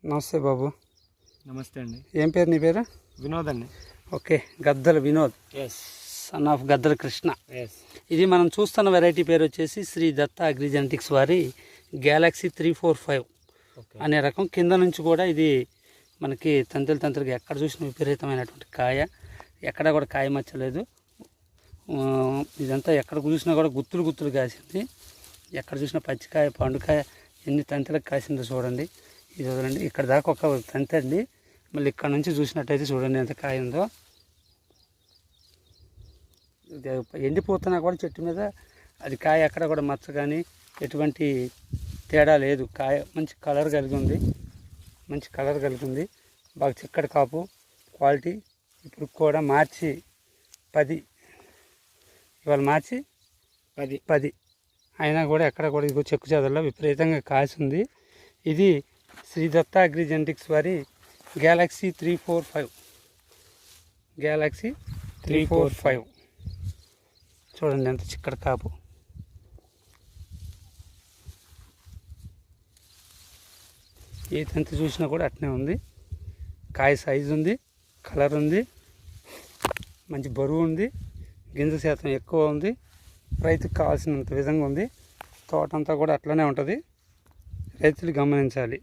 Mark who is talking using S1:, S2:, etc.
S1: నమస్తే బాబు.
S2: నమస్తే అండి.
S1: ఏం పేరు నీ పేరు?
S2: వినోద్ అండి.
S1: Okay, Gaddala Vinod, son of Gaddala Krishna. ఇది మనం చూస్తున్న వెరైటీ పేరు వచ్చేసి శ్రీ దత్త అగ్రిజెనెటిక్స్ వారి గ్యాలక్సీ 345 అనే రకం. కింద నుంచి కూడా ఇది మనకి తంతులుగా ఎక్కడ చూసిన విపరీతమైనటువంటి కాయ, ఎక్కడ కూడా కాయ మచ్చలేదు. ఇదంతా ఎక్కడ చూసినా కూడా గుత్తులు కాసింది. ఎక్కడ చూసినా పచ్చికాయ, పండుకాయ ఎన్ని తంతులకు కాసిందో చూడండి. ఇది వదలండి, ఇక్కడ దాకా ఒక తంతి అండి. మళ్ళీ ఇక్కడ నుంచి చూసినట్టయితే చూడండి ఎంత కాయ ఉందో. ఎండిపోతున్నా కూడా చెట్టు మీద అది కాయ ఎక్కడ కూడా మచ్చ కానీ ఎటువంటి తేడా లేదు. కాయ మంచి కలర్ కలిగి ఉంది, బాగా చిక్కటి కాపు క్వాలిటీ. ఇప్పుడు కూడా మార్చి 10, ఇవాళ మార్చి 10 అయినా కూడా ఎక్కడ కూడా ఇదిగో చెక్కు చెదల్లో విపరీతంగా కాసింది. ఇది శ్రీ దత్త అగ్రిజెనెటిక్స్ వారి గ్యాలక్సీ 345 చూడండి ఎంత చిక్కటి కాపు. ఏ తంతి చూసినా కూడా అట్నే ఉంది. కాయ సైజు ఉంది, కలర్ ఉంది, మంచి బరువు ఉంది, గింజ శాతం ఎక్కువ ఉంది, రైతుకు కావాల్సినంత విధంగా ఉంది. తోటంతా కూడా అట్లనే ఉంటుంది, రైతులు గమనించాలి.